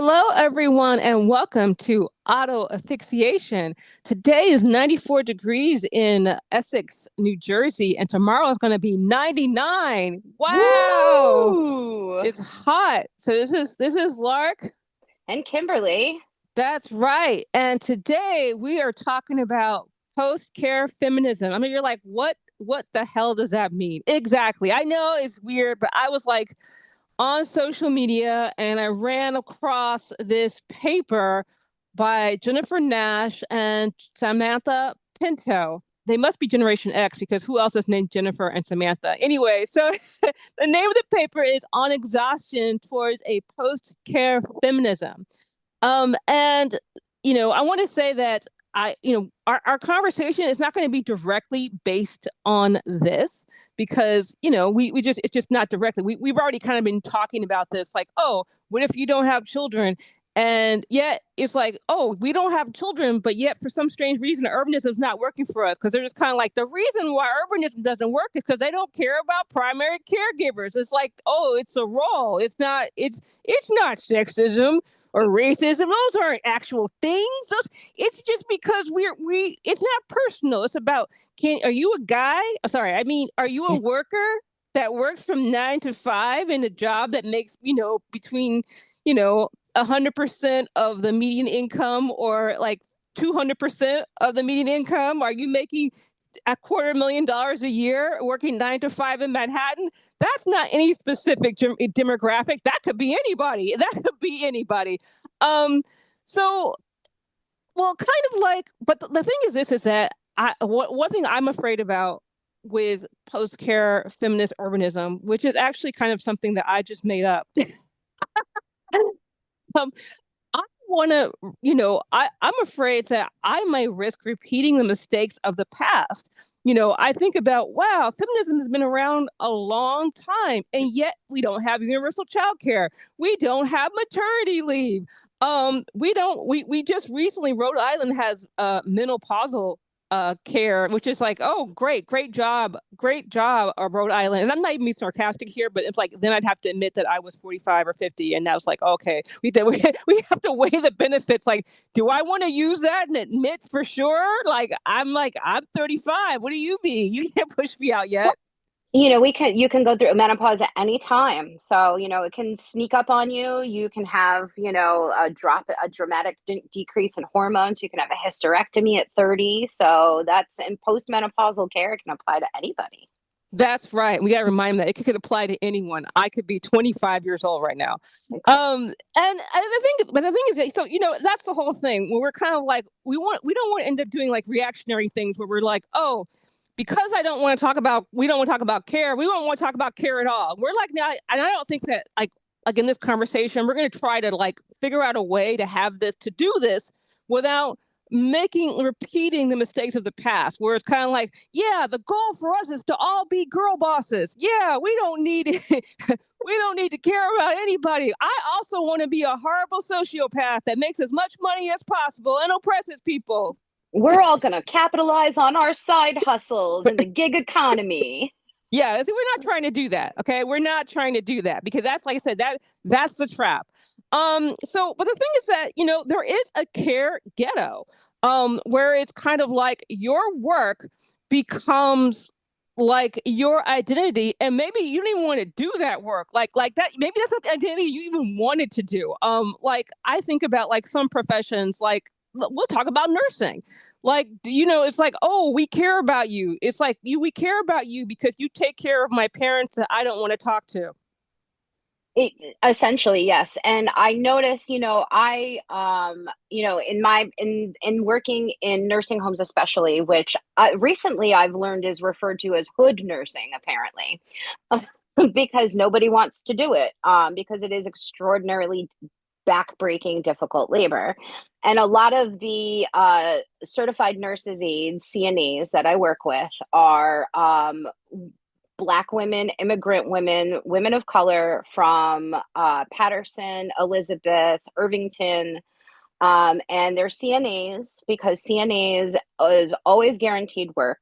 Hello, everyone, and welcome to Auto Asphyxiation. Today is 94 degrees in Essex, New Jersey, and tomorrow is going to be 99. Wow, Woo! it's hot. So this is Lark. And Kimberly. That's right. And today we are talking about post-care feminism. I mean, you're like, what the hell does that mean? Exactly. I know it's weird, but I was like on social media and I ran across this paper by Jennifer Nash and Samantha Pinto. They must be Generation X because who else is named Jennifer and Samantha? Anyway, so the name of the paper is On Exhaustion Towards a Post-Care Feminism. And I want to say that our conversation is not going to be directly based on this because, we just, it's just not directly. We've already kind of been talking about this, like, oh, what if you don't have children? And yet it's like, oh, we don't have children, but yet for some strange reason, urbanism is not working for us because they're just kind of like the reason why urbanism doesn't work is because they don't care about primary caregivers. It's like, oh, it's a role. It's not sexism or racism. Those aren't actual things. It's just because it's not personal. It's about, are you a guy? Sorry, I mean, are you a worker that works from 9 to 5 in a job that makes, between, 100% of the median income or like 200% of the median income? Are you making $250,000 a year working 9 to 5 in Manhattan? That's not any specific demographic. That could be anybody. That could be anybody. Um, so, well, kind of like, but the thing is, this is that one thing I'm afraid about with post-care feminist urbanism, which is actually kind of something that I just made up. um, I want to, I'm afraid that I may risk repeating the mistakes of the past. I think about, wow, feminism has been around a long time, and yet we don't have universal child care. We don't have maternity leave. We just recently, Rhode Island has menopausal care, which is like, oh, great job, Rhode Island. And I'm not even being sarcastic here, but it's like then I'd have to admit that I was 45 or 50, and that was like, okay, we have to weigh the benefits. Like, do I want to use that and admit for sure? I'm 35. What do you mean? You can't push me out yet. You can go through menopause at any time. So, it can sneak up on you. You can have, a dramatic decrease in hormones. You can have a hysterectomy at 30. So that's in postmenopausal care. It can apply to anybody. That's right. We got to remind them that it could apply to anyone. I could be 25 years old right now. But the thing is, that, so that's the whole thing. Where we're kind of like, we don't want to end up doing like reactionary things where we're like, oh, because we don't want to talk about care. We don't want to talk about care at all. We're like now, and I don't think that like in this conversation, we're going to try to like figure out a way to do this without repeating the mistakes of the past, where it's kind of like, yeah, the goal for us is to all be girl bosses. Yeah, we don't need we don't need to care about anybody. I also want to be a horrible sociopath that makes as much money as possible and oppresses people. We're all going to capitalize on our side hustles in the gig economy. Yeah, we're not trying to do that. Okay, we're not trying to do that because that's, like I said, that's the trap. But the thing is that there is a care ghetto, where it's kind of like your work becomes like your identity, and maybe you don't even want to do that work, like that. Maybe that's not the identity you even wanted to do. Like I think about like some professions, like we'll talk about nursing. Like, it's like, oh, we care about you. It's like we care about you because you take care of my parents that I don't want to talk to. Essentially, yes. And I notice, in working in nursing homes, especially, which recently I've learned is referred to as hood nursing, apparently, because nobody wants to do it, because it is extraordinarily backbreaking, difficult labor. And a lot of the certified nurses aides, CNAs that I work with are Black women, immigrant women, women of color from Patterson, Elizabeth, Irvington, and they're CNAs because CNAs is always guaranteed work.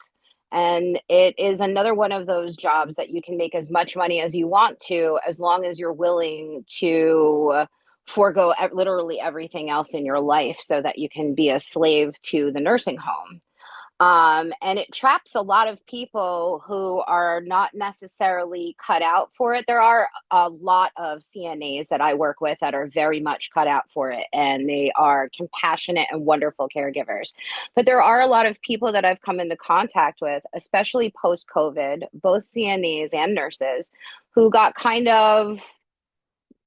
And it is another one of those jobs that you can make as much money as you want to, as long as you're willing to forego literally everything else in your life so that you can be a slave to the nursing home. And it traps a lot of people who are not necessarily cut out for it. There are a lot of CNAs that I work with that are very much cut out for it, and they are compassionate and wonderful caregivers. But there are a lot of people that I've come into contact with, especially post COVID, both CNAs and nurses, who got kind of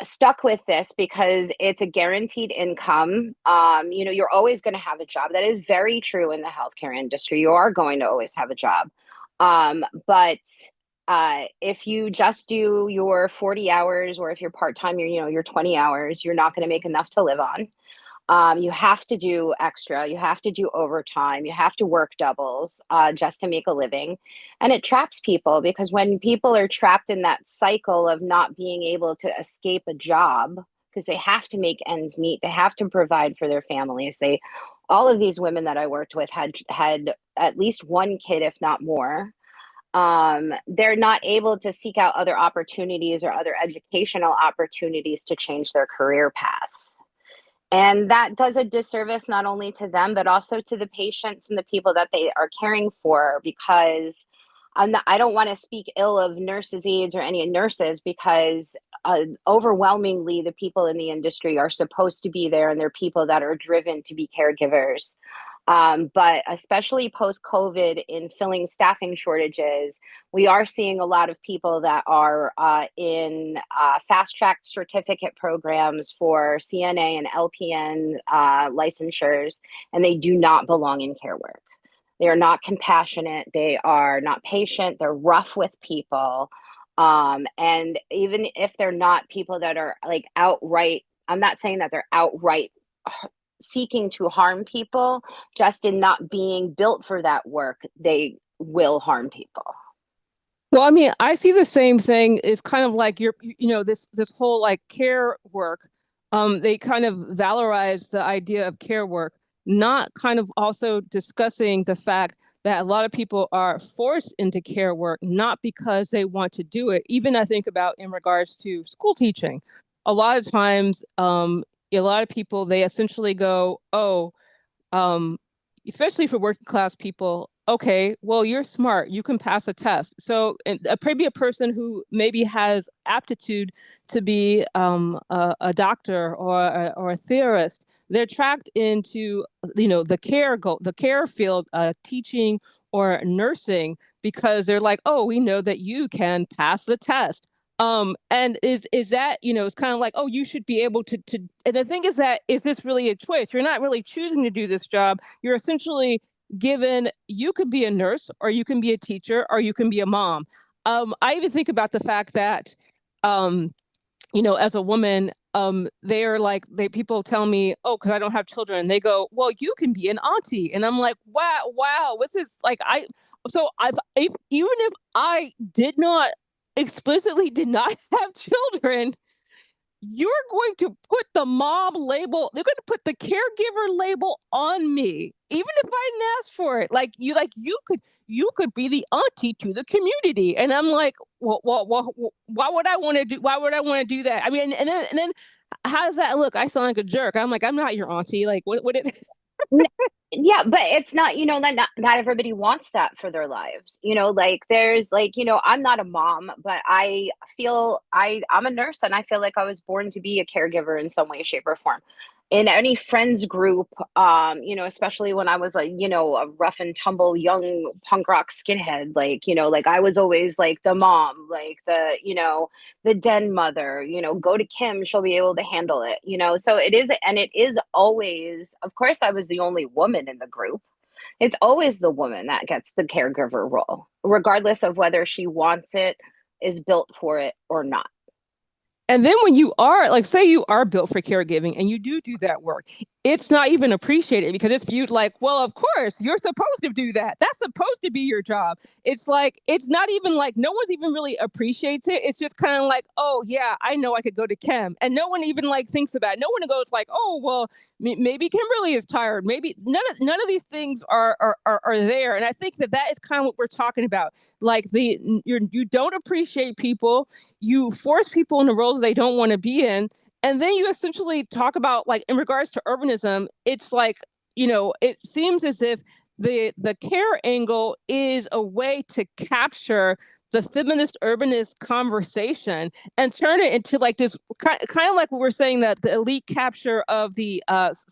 stuck with this because it's a guaranteed income. You're always going to have a job. That is very true in the healthcare industry. You are going to always have a job. But if you just do your 40 hours, or if you're part-time, your 20 hours, you're not going to make enough to live on. You have to do extra, you have to do overtime, you have to work doubles just to make a living. And it traps people, because when people are trapped in that cycle of not being able to escape a job, because they have to make ends meet, they have to provide for their families. All of these women that I worked with had at least one kid, if not more. They're not able to seek out other opportunities or other educational opportunities to change their career paths. And that does a disservice not only to them, but also to the patients and the people that they are caring for, because I don't want to speak ill of nurses' aides or any nurses, because overwhelmingly the people in the industry are supposed to be there, and they're people that are driven to be caregivers. But especially post-COVID, in filling staffing shortages, we are seeing a lot of people that are in fast-track certificate programs for CNA and LPN licensures, and they do not belong in care work. They are not compassionate. They are not patient. They're rough with people. And even if they're not people that are like outright, I'm not saying that they're outright seeking to harm people, just in not being built for that work, they will harm people. Well, I mean, I see the same thing. It's kind of like this whole like care work. They kind of valorize the idea of care work, not kind of also discussing the fact that a lot of people are forced into care work, not because they want to do it. Even I think about in regards to school teaching, a lot of times, a lot of people, they essentially go, oh, um, especially for working class people, okay, well, you're smart, you can pass a test. So maybe a person who maybe has aptitude to be a doctor or a theorist, they're tracked into the care field, teaching or nursing, because they're like, oh, we know that you can pass the test. And is that, it's kind of like, oh, you should be able to, and the thing is that, is this really a choice? You're not really choosing to do this job. You're essentially given, you can be a nurse, or you can be a teacher, or you can be a mom. I even think about the fact that, um, as a woman, they're like, people tell me, oh, because I don't have children. They go, well, you can be an auntie. And I'm like, wow, this is like, even if I explicitly did not have children, you're going to put the mom label, they're going to put the caregiver label on me, even if I didn't ask for it. You could be the auntie to the community. And I'm like, well, why would I want to do that? I mean, and then how does that look? I sound like a jerk. I'm like, I'm not your auntie. Like, what it Yeah, but it's not, not everybody wants that for their lives. Like there's like, I'm not a mom, but I'm a nurse, and I feel like I was born to be a caregiver in some way, shape, or form. In any friends group, especially when I was a rough and tumble young punk rock skinhead, like I was always like the mom, like the den mother, go to Kim, she'll be able to handle it, so it is. And it is always, of course, I was the only woman in the group. It's always the woman that gets the caregiver role, regardless of whether she wants it, is built for it or not. And then when you are, like, say you are built for caregiving and you do that work, it's not even appreciated, because it's viewed like, well, of course, you're supposed to do that. That's supposed to be your job. It's like, it's not even like, no one's even really appreciates it. It's just kind of like, oh, yeah, I know I could go to Kim. And no one even like thinks about it. No one goes like, oh, well, maybe Kimberly is tired. Maybe none of these things are there. And I think that is kind of what we're talking about. Like, you don't appreciate people, you force people into roles they don't want to be in, And then you essentially talk about, like, in regards to urbanism, it's like, it seems as if the care angle is a way to capture the feminist urbanist conversation and turn it into like this kind of like what we're saying, that the elite capture of the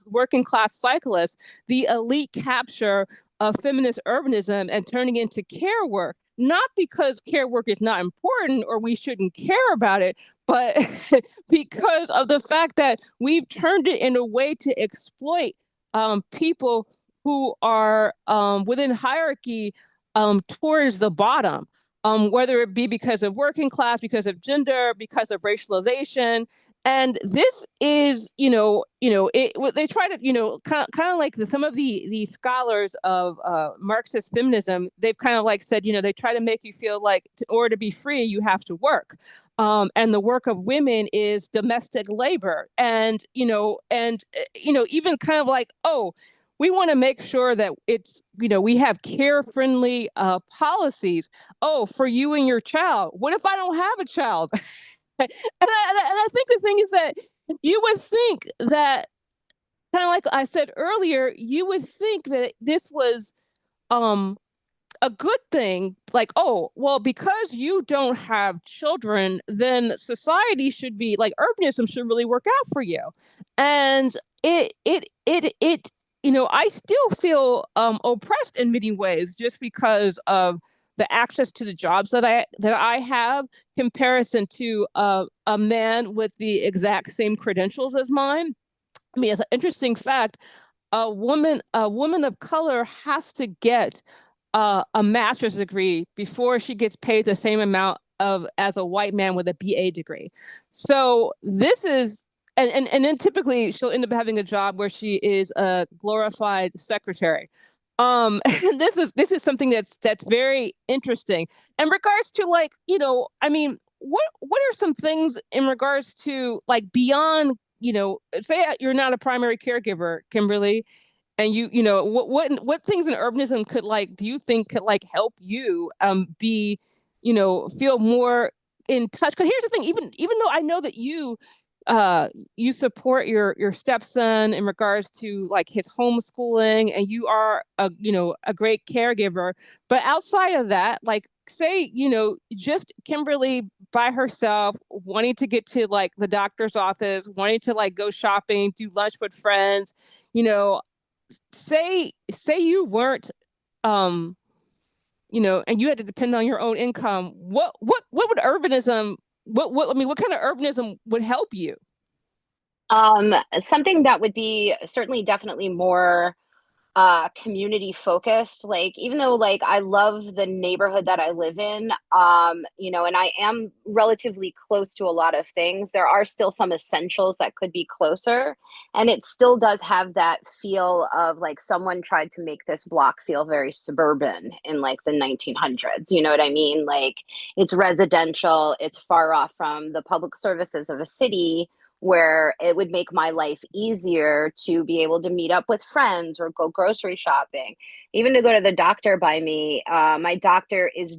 working class cyclist, the elite capture of feminist urbanism and turning it into care work. Not because care work is not important or we shouldn't care about it, but because of the fact that we've turned it in a way to exploit people who are within hierarchy towards the bottom, whether it be because of working class, because of gender, because of racialization. And this is, they try to, kind of like some of the scholars of Marxist feminism, they've kind of like said, they try to make you feel like in order to be free, you have to work. And the work of women is domestic labor. Even kind of like, oh, we want to make sure that it's, we have care friendly policies. Oh, for you and your child. What if I don't have a child? And I think the thing is that you would think that, kind of like I said earlier, you would think that this was um, a good thing. Like, oh, well, because you don't have children, then society should be like, urbanism should really work out for you. And I still feel oppressed in many ways just because of the access to the jobs that I have, comparison to a man with the exact same credentials as mine. I mean, it's an interesting fact. A woman of color has to get a master's degree before she gets paid the same amount of as a white man with a BA degree. So this is, and then typically she'll end up having a job where she is a glorified secretary. And this is something that's very interesting in regards to, like, I mean, what are some things in regards to, like, beyond, say you're not a primary caregiver, Kimberly, and what things in urbanism could, like, do you think could, like, help you be, feel more in touch? Because here's the thing, even though I know that you support your stepson in regards to, like, his homeschooling, and you are a great caregiver, but outside of that, like, say, just Kimberly by herself, wanting to get to, like, the doctor's office, wanting to, like, go shopping, do lunch with friends, you know say you weren't, um and you had to depend on your own income. What would urbanism, what I mean, what kind of urbanism would help you? Something that would be certainly definitely more community focused. Like, even though, like, I love the neighborhood that I live in, and I am relatively close to a lot of things, there are still some essentials that could be closer, and it still does have that feel of like someone tried to make this block feel very suburban in like the 1900s. You know what I mean? Like, it's residential, it's far off from the public services of a city, where it would make my life easier to be able to meet up with friends or go grocery shopping, even to go to the doctor by me. My doctor is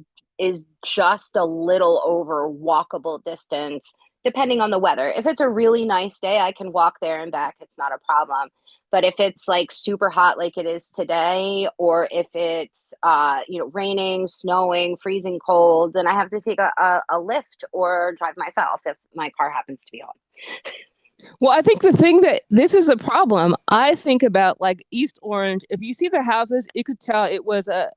just a little over walkable distance, depending on the weather. If it's a really nice day, I can walk there and back. It's not a problem. But if it's like super hot, like it is today, or if it's raining, snowing, freezing cold, then I have to take a lift or drive myself if my car happens to be home. Well, I think the thing that this is a problem. I think about, like, East Orange. If you see the houses, you could tell it was a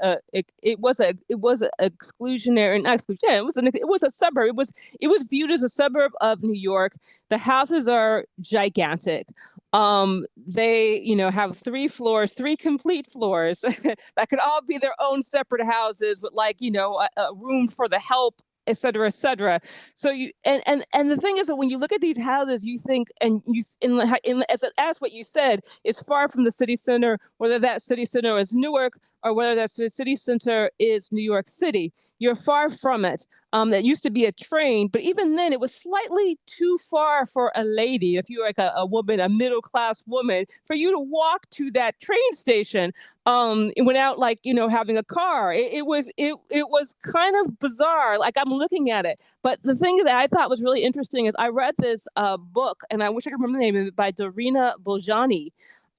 exclusionary, not exclusion. Yeah, it was a suburb. It was viewed as a suburb of New York. The houses are gigantic. They, have 3 floors, 3 complete floors that could all be their own separate houses with, like, a room for the help, et cetera, et cetera. So and the thing is that when you look at these houses, you think, and as what you said, it's far from the city center, whether that city center is Newark or whether that city center is New York City. You're far from it. That used to be a train, but even then, it was slightly too far for a lady, if you're like a woman, a middle class woman, for you to walk to that train station. without like, having a car. It was kind of bizarre. Like, I'm looking at it. But the thing that I thought was really interesting is I read this book, and I wish I could remember the name of it, by Dorina Boljani.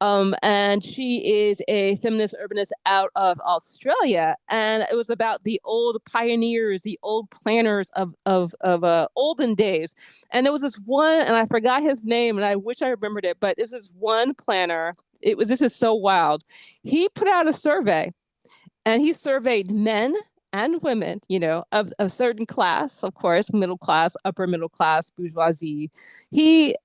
And she is a feminist urbanist out of Australia, and it was about the old pioneers, the old planners of olden days. And there was this one, and I forgot his name, and I wish I remembered it, but it was this one planner. This is so wild. He put out a survey, and he surveyed men and women, of a certain class, of course, middle class, upper middle class, bourgeoisie. He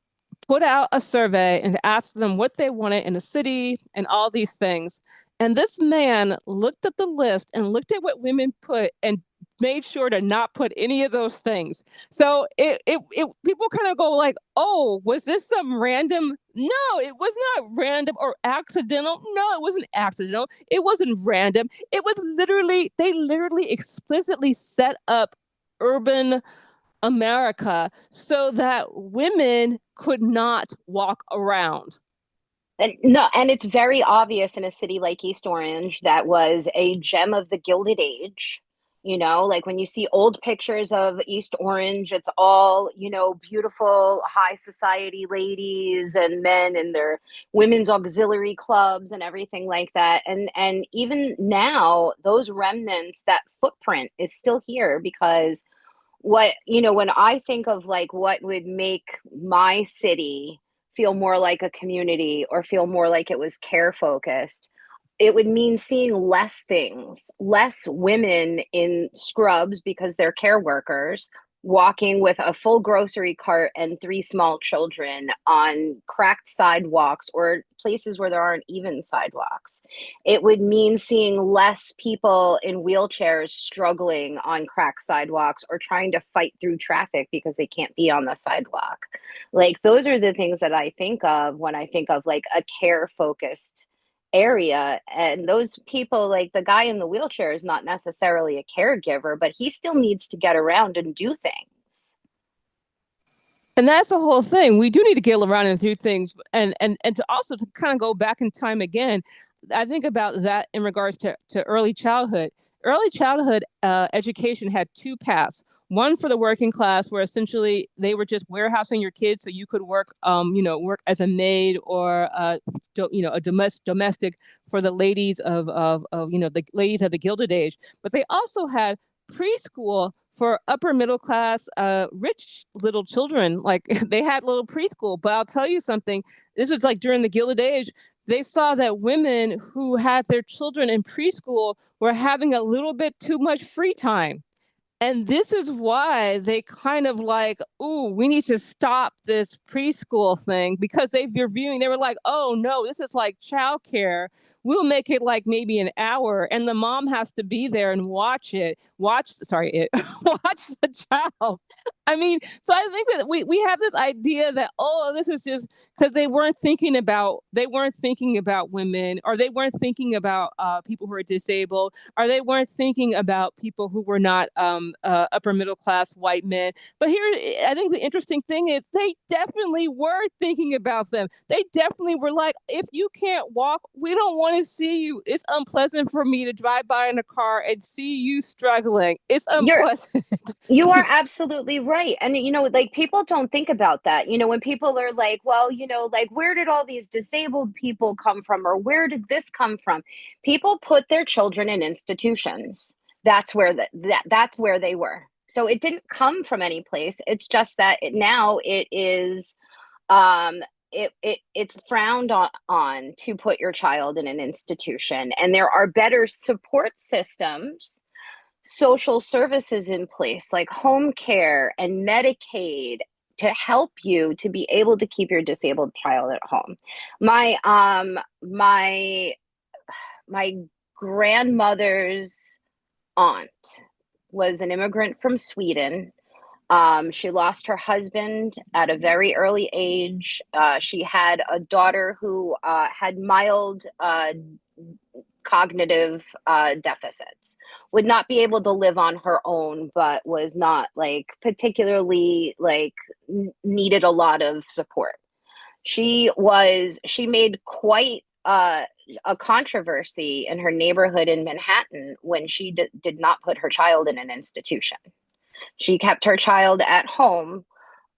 put out a survey and asked them what they wanted in a city and all these things. And this man looked at the list and looked at what women put and made sure to not put any of those things. So people kind of go like, oh, was this some random? No, it was not random or accidental. No, it wasn't accidental. It wasn't random. It was they literally explicitly set up urban America so that women could not walk around. And no, and it's very obvious in a city like East Orange that was a gem of the Gilded Age. Like when you see old pictures of East Orange, it's all, beautiful high society ladies and men and their women's auxiliary clubs and everything like that. And even now, those remnants, that footprint is still here because when I think of like what would make my city feel more like a community or feel more like it was care focused, it would mean seeing less things, less women in scrubs because they're care workers, walking with a full grocery cart and three small children on cracked sidewalks or places where there aren't even sidewalks. It would mean seeing less people in wheelchairs struggling on cracked sidewalks or trying to fight through traffic because they can't be on the sidewalk. Like, those are the things that I think of when I think of like a care focused area. And those people, like the guy in the wheelchair is not necessarily a caregiver, but he still needs to get around and do things. And that's the whole thing. We do need to get around and do things, and to also to kind of go back in time again. I think about that in regards to early childhood. Early childhood education had two paths. One for the working class, where essentially they were just warehousing your kids so you could work, work as a maid or a domestic for the ladies of the ladies of the Gilded Age. But they also had preschool for upper middle class, rich little children. Like, they had little preschool. But I'll tell you something. This was like during the Gilded Age. They saw that women who had their children in preschool were having a little bit too much free time. And this is why they kind of like, ooh, we need to stop this preschool thing, because they were like, oh no, this is like childcare. We'll make it like maybe an hour, and the mom has to be there and watch watch the child. I mean, so I think that we have this idea that, oh, this is just because they weren't thinking about women, or they weren't thinking about people who are disabled, or they weren't thinking about people who were not upper middle class white men. But here, I think the interesting thing is they definitely were thinking about them. They definitely were like, if you can't walk, we don't want to see you. It's unpleasant for me to drive by in a car and see you struggling. It's You're unpleasant. You are absolutely right. And, like, people don't think about that. When people are like, well, like, where did all these disabled people come from? Or where did this come from? People put their children in institutions. That's where they were. So it didn't come from any place. It's just that now it is, it's frowned on to put your child in an institution. And there are better support systems, social services in place like home care and Medicaid to help you to be able to keep your disabled child at home. My grandmother's aunt was an immigrant from Sweden. She lost her husband at a very early age. She had a daughter who had mild cognitive deficits, would not be able to live on her own, but was not like particularly like needed a lot of support. She made quite a controversy in her neighborhood in Manhattan when she did not put her child in an institution. She kept her child at home.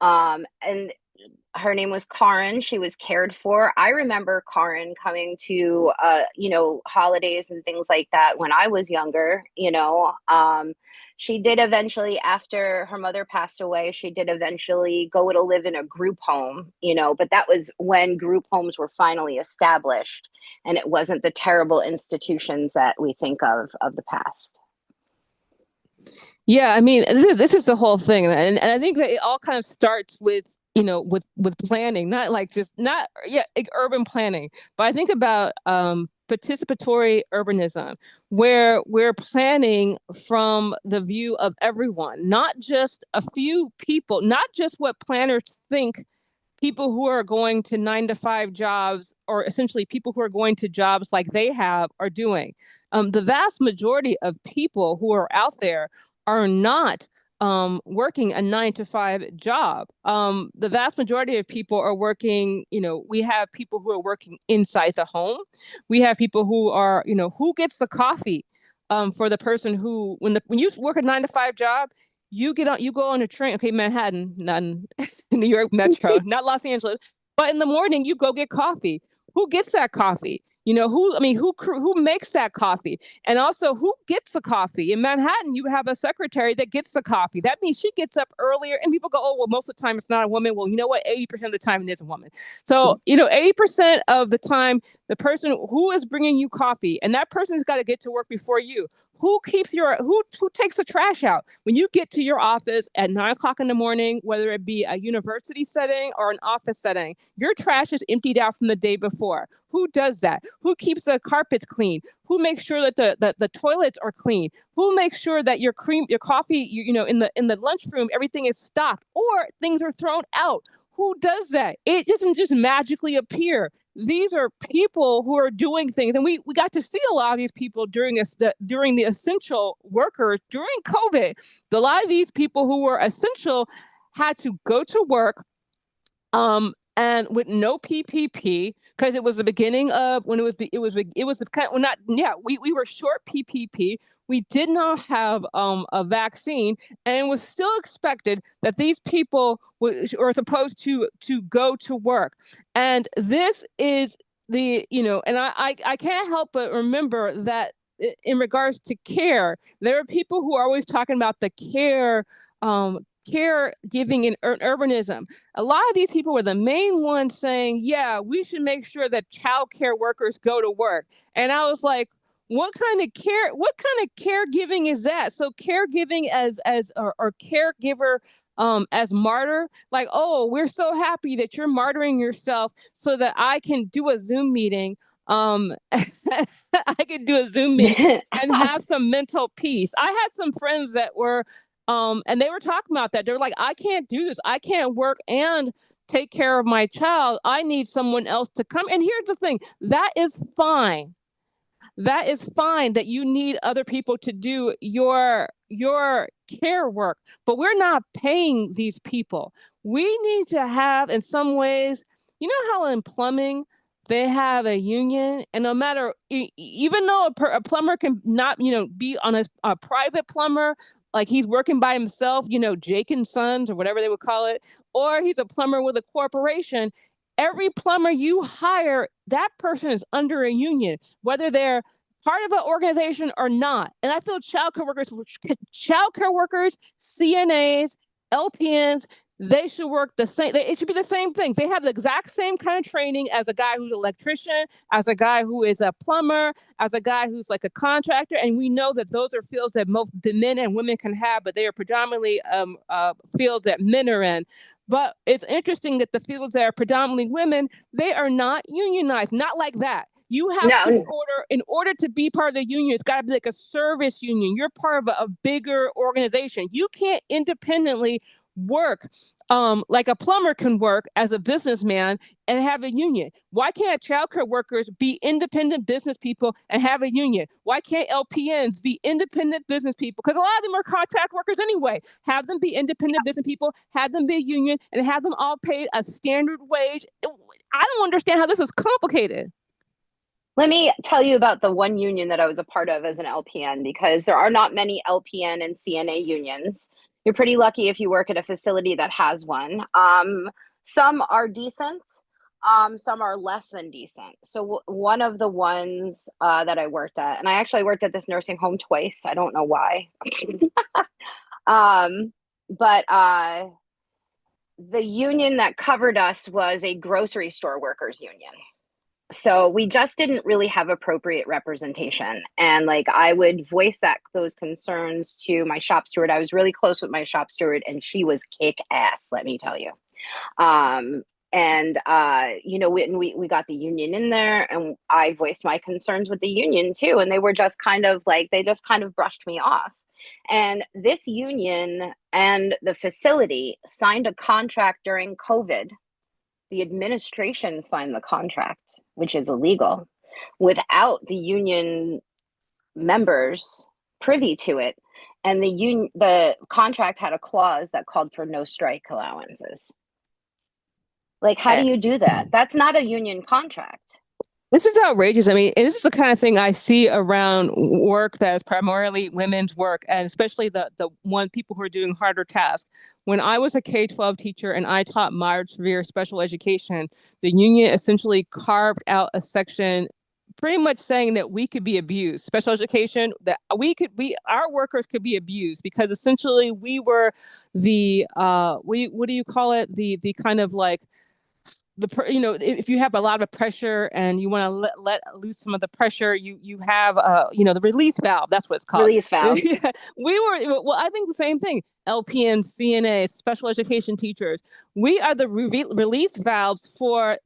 And her name was Karin. She was cared for. I remember Karin coming to, holidays and things like that when I was younger. She did eventually, after her mother passed away, she did eventually go to live in a group home, but that was when group homes were finally established and it wasn't the terrible institutions that we think of the past. Yeah, I mean, this is the whole thing, and I think that it all kind of starts with with planning, not like just not like urban planning, but I think about participatory urbanism, where we're planning from the view of everyone, not just a few people, not just what planners think people who are going to 9 to 5 jobs, or essentially people who are going to jobs like they have, are doing. The vast majority of people who are out there are not working a 9 to 5 job. The vast majority of people are working, we have people who are working inside the home. We have people who are, who gets the coffee for the person who, when you work a 9 to 5 job, you go on a train. Okay, Manhattan, not in New York Metro, not Los Angeles. But in the morning, you go get coffee. Who gets that coffee? Who makes that coffee? And also, who gets the coffee? In Manhattan, you have a secretary that gets the coffee. That means she gets up earlier, and people go, oh, well, most of the time it's not a woman. Well, you know what? 80% of the time it is a woman. So, 80% of the time, the person who is bringing you coffee, and that person's got to get to work before you. Who takes the trash out when you get to your office at 9 o'clock in the morning, whether it be a university setting or an office setting? Your trash is emptied out from the day before. Who does that? Who keeps the carpets clean? Who makes sure that the toilets are clean? Who makes sure that your coffee, in the lunchroom, everything is stocked, or things are thrown out? Who does that? It doesn't just magically appear. These are people who are doing things, and we got to see a lot of these people during the essential workers during COVID. A lot of these people who were essential had to go to work, and with no PPP, because it was the beginning of when it was the kind of, not yeah we were short PPP. We did not have a vaccine, and it was still expected that these people were supposed to go to work. And this is and I can't help but remember that in regards to care, there are people who are always talking about the caregiving in urbanism. A lot of these people were the main ones saying, yeah, we should make sure that child care workers go to work. And I was like, what kind of caregiving is that? So caregiving or caregiver as martyr, like, oh, we're so happy that you're martyring yourself so that I can do a Zoom meeting. I could do a Zoom meeting and have some mental peace. I had some friends that were and they were talking about that. They were like, I can't do this. I can't work and take care of my child. I need someone else to come. And here's the thing, that is fine. That is fine that you need other people to do your care work, but we're not paying these people. We need to have, in some ways, how in plumbing they have a union, and no matter, even though a plumber can not, be on a private plumber, like he's working by himself, Jake and Sons or whatever they would call it, or he's a plumber with a corporation. Every plumber you hire, that person is under a union, whether they're part of an organization or not. And I feel childcare workers, CNAs, LPNs, they should work the same. It should be the same thing. They have the exact same kind of training as a guy who's an electrician, as a guy who is a plumber, as a guy who's like a contractor. And we know that those are fields that both the men and women can have, but they are predominantly fields that men are in. But it's interesting that the fields that are predominantly women, they are not unionized, not like that. You have to in order to be part of the union, it's got to be like a service union. You're part of a bigger organization. You can't independently work like a plumber can work as a businessman and have a union. Why can't childcare workers be independent business people and have a union? Why can't LPNs be independent business people? Because a lot of them are contract workers anyway. Have them be independent business people, have them be a union, and have them all paid a standard wage. I don't understand how this is complicated. Let me tell you about the one union that I was a part of as an LPN, because there are not many LPN and CNA unions. You're pretty lucky if you work at a facility that has one. Some are decent, some are less than decent. So one of the ones that I worked at, and I actually worked at this nursing home twice. I don't know why. um, but the union that covered us was a grocery store workers union. So we just didn't really have appropriate representation. And like I would voice those concerns to my shop steward. I was really close with my shop steward, and she was kick ass, let me tell you. Um, and you know, we got the union in there, and I voiced my concerns with the union too. And they were just kind of like, they just kind of brushed me off. And this union and the facility signed a contract during COVID. The administration signed the contract, which is illegal, without the union members privy to it. And the contract had a clause that called for no strike allowances. Like, how do you do that? That's not a union contract. This is outrageous. I mean, this is the kind of thing I see around work that is primarily women's work, and especially the one people who are doing harder tasks. When I was a K-12 teacher and I taught moderate severe special education, the union essentially carved out a section pretty much saying that we could be abused, special education, that our workers could be abused, because essentially we were the what do you call it, the kind of like if you have a lot of pressure and you want to let loose some of the pressure, you have the release valve. That's what it's called. Release valve. Yeah, I think the same thing. LPN, CNA, special education teachers, we are the release valves for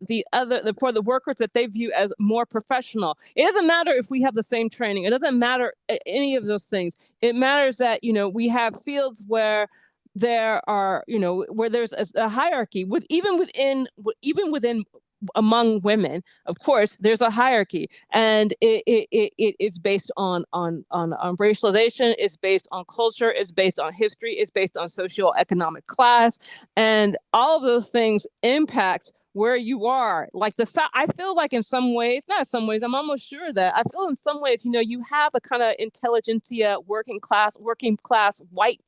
for the workers that they view as more professional. It doesn't matter if we have the same training. It doesn't matter any of those things. It matters that we have fields where there's a hierarchy even within among women. Of course, there's a hierarchy, and it is based on racialization. It's based on culture. It's based on history. It's based on socioeconomic class, and all of those things impact where you are. Like I feel like in some ways, not some ways, I'm almost sure that I feel in some ways, you have a kind of intelligentsia, working class, white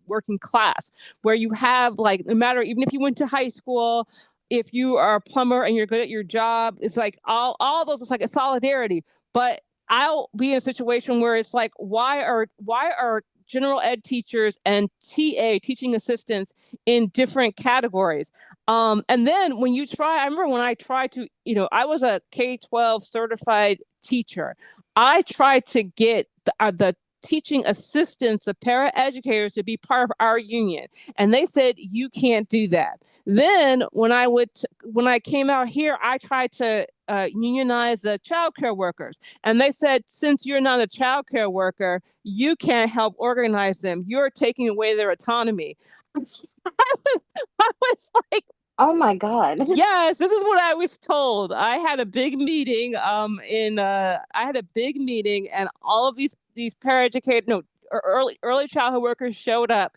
working class, where you have, like, no matter, even if you went to high school, if you are a plumber and you're good at your job, it's like all those, it's like a solidarity. But I'll be in a situation where it's like, why are general ed teachers and teaching assistants in different categories? And then I remember when I tried to, I was a K-12 certified teacher. I tried to get the teaching assistants, the para-educators, to be part of our union. And they said, you can't do that. Then when I came out here, I tried to unionize the childcare workers. And they said, since you're not a childcare worker, you can't help organize them. You're taking away their autonomy. I was like, oh my God. yes, this is what I was told. I had a big meeting and all of these paraeducated, no, early childhood workers showed up.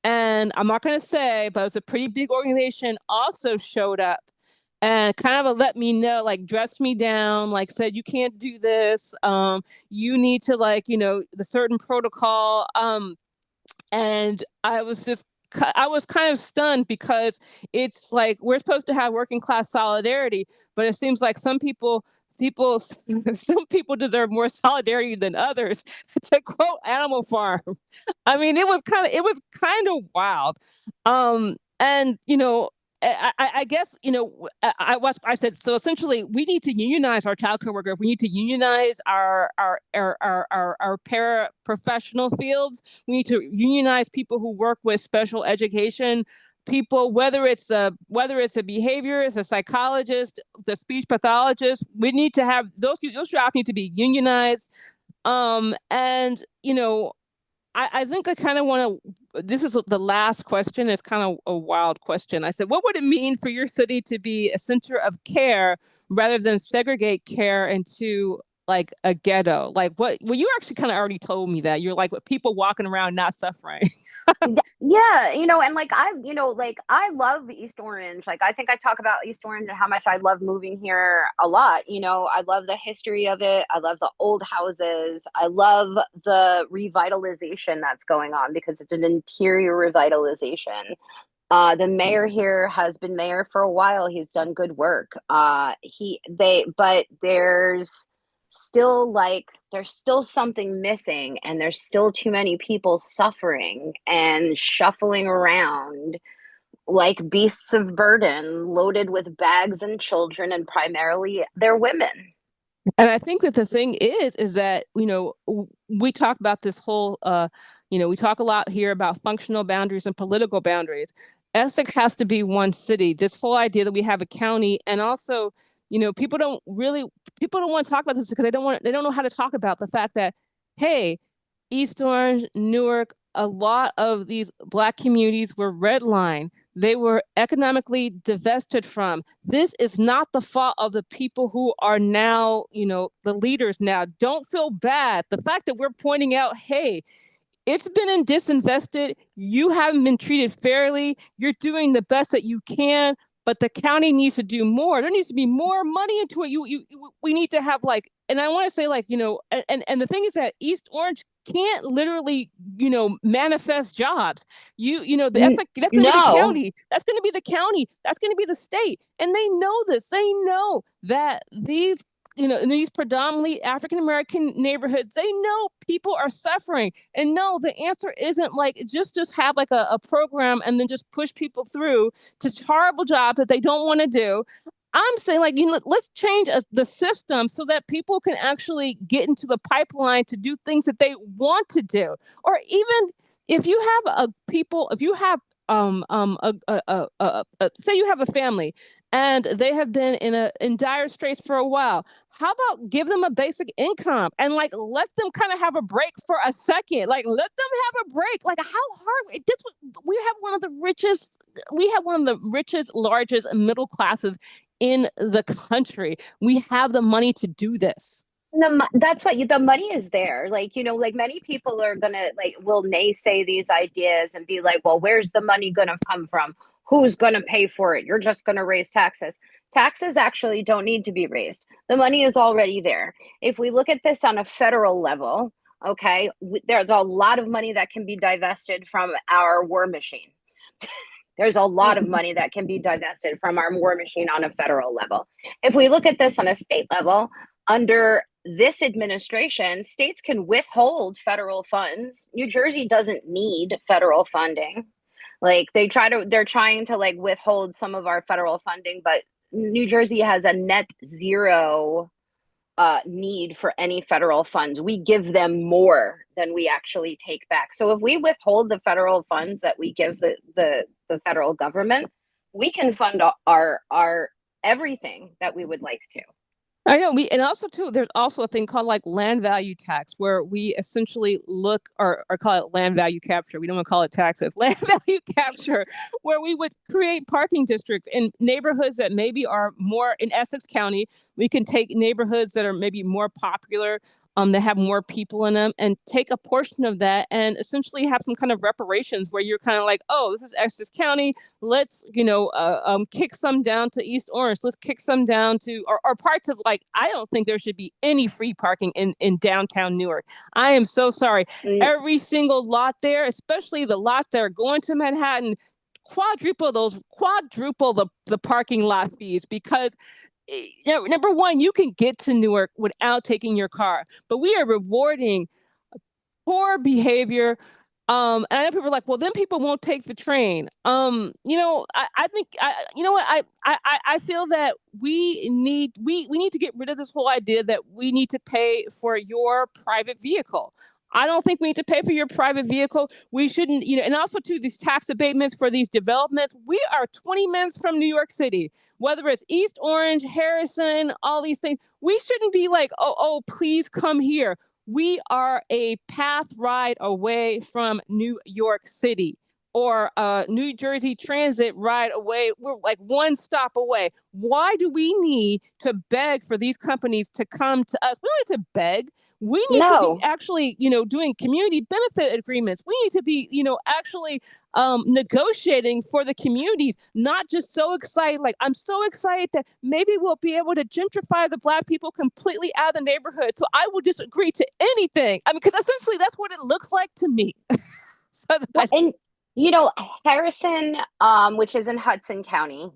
And I'm not going to say, but it was a pretty big organization also showed up and kind of let me know, like dressed me down, like said, you can't do this. You need to, like, the certain protocol. And I was kind of stunned, because it's like we're supposed to have working class solidarity, but it seems like some people some people deserve more solidarity than others. To quote Animal Farm, I mean, it was kind of wild. And I guess, I said, so essentially we need to unionize our childcare workers. We need to unionize our paraprofessional fields. We need to unionize people who work with special education people, whether it's a behaviorist, a psychologist, the speech pathologist. We need to have those jobs need to be unionized. And I think I kind of want to, this is the last question. It's kind of a wild question. I said, what would it mean for your city to be a center of care rather than segregate care into like a ghetto? Like what? Well, you actually kind of already told me that you're like people walking around not suffering. Yeah, and like I love East Orange. Like I think I talk about East Orange and how much I love moving here a lot. I love the history of it. I love the old houses. I love the revitalization that's going on because it's an interior revitalization. The mayor here has been mayor for a while. He's done good work. But there's still something missing, and there's still too many people suffering and shuffling around like beasts of burden, loaded with bags and children, and primarily they're women. And I think that the thing is that, we talk about this whole, we talk a lot here about functional boundaries and political boundaries. Essex has to be one city. This whole idea that we have a county, and also, people don't want to talk about this because they don't know how to talk about the fact that, hey, East Orange, Newark, a lot of these Black communities were redlined. They were economically divested from. This is not the fault of the people who are now, the leaders now. Don't feel bad. The fact that we're pointing out, hey, it's been in disinvested. You haven't been treated fairly. You're doing the best that you can, but the county needs to do more. There needs to be more money into it. We need to have like, and I want to say like, and the thing is that East Orange can't literally, manifest jobs. That's going to be the No, county. That's going to be the county. That's going to be the state. And they know this. They know that in these predominantly African American neighborhoods, they know people are suffering. And no, the answer isn't like just have like a program and then just push people through to horrible jobs that they don't want to do. I'm saying like, let's change the system so that people can actually get into the pipeline to do things that they want to do. Or even if you have if you have say you have a family and they have been in dire straits for a while, how about give them a basic income and like let them kind of have a break for a second? Like let them have a break. Like how hard this we have one of the richest, largest middle classes in the country. We have the money to do this. that's what the money is there. Like, like many people are gonna like will naysay these ideas and be like, well, where's the money gonna come from? Who's gonna pay for it? You're just gonna raise taxes. Taxes actually don't need to be raised. The money is already there. If we look at this on a federal level, okay, there's a lot of money that can be divested from our war machine. There's a lot of money that can be divested from our war machine on a federal level. If we look at this on a state level, under this administration, states can withhold federal funds. New Jersey doesn't need federal funding. Like they're trying to like withhold some of our federal funding, but New Jersey has a net zero need for any federal funds. We give them more than we actually take back. So if we withhold the federal funds that we give the federal government, we can fund our everything that we would like to. I know and also too, there's also a thing called like land value tax where we essentially look or call it land value capture. We don't want to call it taxes, land value capture, where we would create parking districts in neighborhoods that maybe are more in Essex County. We can take neighborhoods that are maybe more popular, that have more people in them, and take a portion of that and essentially have some kind of reparations where you're kind of like, oh, this is Essex County. Let's, kick some down to East Orange. Let's kick some down to, or parts of like, I don't think there should be any free parking in downtown Newark. I am so sorry. Mm, Every single lot there, especially the lots that are going to Manhattan, quadruple the parking lot fees because number one, you can get to Newark without taking your car, but we are rewarding poor behavior. And I know people are like, well, then people won't take the train. I think you know what I feel that we need to get rid of this whole idea that we need to pay for your private vehicle. I don't think we need to pay for your private vehicle. We shouldn't, and also too, these tax abatements for these developments. We are 20 minutes from New York City, whether it's East Orange, Harrison, all these things. We shouldn't be like, oh, please come here. We are a path ride away from New York City. or New Jersey Transit ride away. We're like one stop away. Why do we need to beg for these companies to come to us? We don't need to beg. We need to be No. actually, doing community benefit agreements. We need to be, actually negotiating for the communities, not just so excited. Like, I'm so excited that maybe we'll be able to gentrify the Black people completely out of the neighborhood. So I would just agree to anything. I mean, because essentially that's what it looks like to me. So Well, that, and Harrison, which is in Hudson County,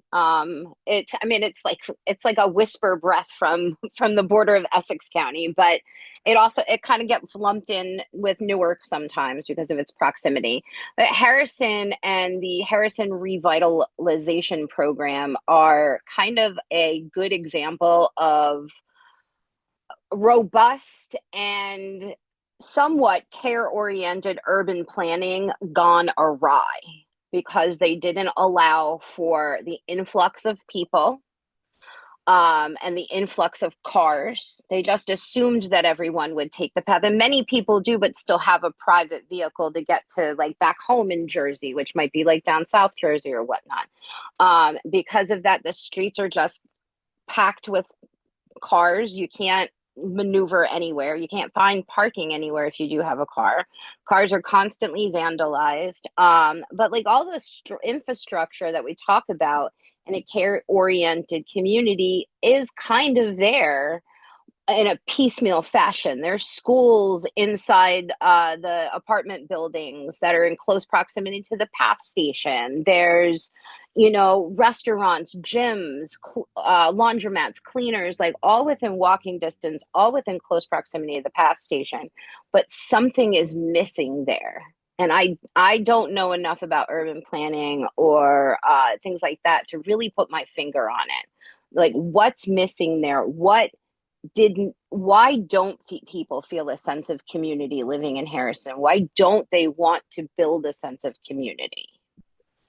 it's like a whisper breath from the border of Essex County, but it kind of gets lumped in with Newark sometimes because of its proximity. But Harrison and the Harrison Revitalization Program are kind of a good example of robust and somewhat care-oriented urban planning gone awry because they didn't allow for the influx of people and the influx of cars. They just assumed that everyone would take the path, and many people do, but still have a private vehicle to get to like back home in Jersey, which might be like down South Jersey or whatnot. Because of that, the streets are just packed with cars. You can't maneuver anywhere. You can't find parking anywhere if you do have a car. Cars are constantly vandalized. But like all this infrastructure that we talk about in a care oriented community is kind of there in a piecemeal fashion. There's schools inside the apartment buildings that are in close proximity to the PATH station. There's, restaurants, gyms, laundromats, cleaners, like all within walking distance, all within close proximity to the PATH station. But something is missing there. And I don't know enough about urban planning or things like that to really put my finger on it. Like, what's missing there? Why don't people feel a sense of community living in Harrison? Why don't they want to build a sense of community?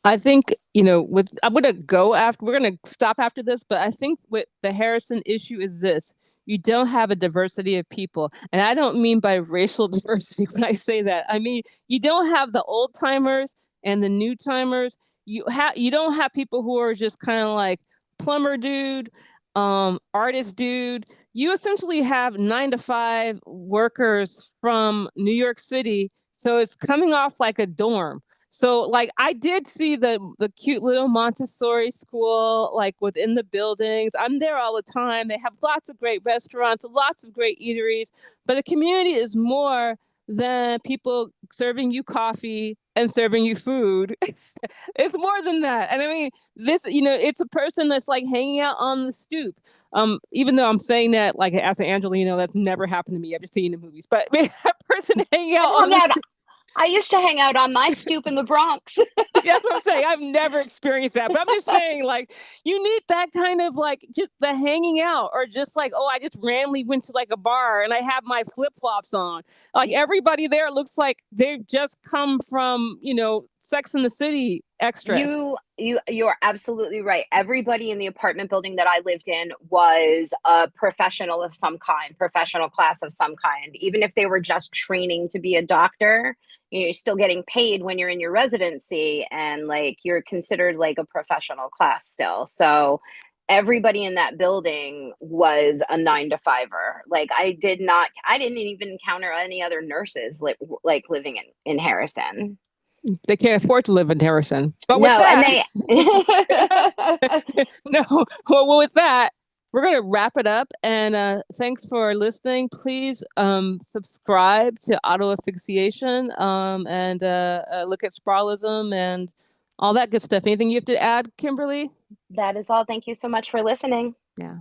I think, I'm going to we're going to stop after this, but I think with the Harrison issue is this. You don't have a diversity of people. And I don't mean by racial diversity when I say that. I mean, you don't have the old timers and the new timers. You don't have people who are just kind of like plumber dude, artist dude. You essentially have 9 to 5 workers from New York City. So it's coming off like a dorm. So like I did see the cute little Montessori school like within the buildings. I'm there all the time. They have lots of great restaurants, lots of great eateries, but the community is more than people serving you coffee and serving you food. It's more than that. And I mean, it's a person that's like hanging out on the stoop. Even though I'm saying that like as an Angelino, that's never happened to me. I've just seen the movies, but that person hanging out on the stoop. I used to hang out on my stoop in the Bronx. That's what I'm saying. I've never experienced that, but I'm just saying, like, you need that kind of like just the hanging out, or just like, oh, I just randomly went to like a bar and I have my flip flops on. Like everybody there looks like they've just come from, Sex in the City extras. You're absolutely right. Everybody in the apartment building that I lived in was a professional of some kind, professional class of some kind. Even if they were just training to be a doctor, you're still getting paid when you're in your residency, and like you're considered like a professional class still. So everybody in that building was a 9 to 5er. Like I didn't even encounter any other nurses like living in Harrison. They can't afford to live in Harrison. But with No, and that, they no, well, with that, we're going to wrap it up. And thanks for listening. Please subscribe to Auto Asphyxiation and look at sprawlism and all that good stuff. Anything you have to add, Kimberly? That is all. Thank you so much for listening. Yeah.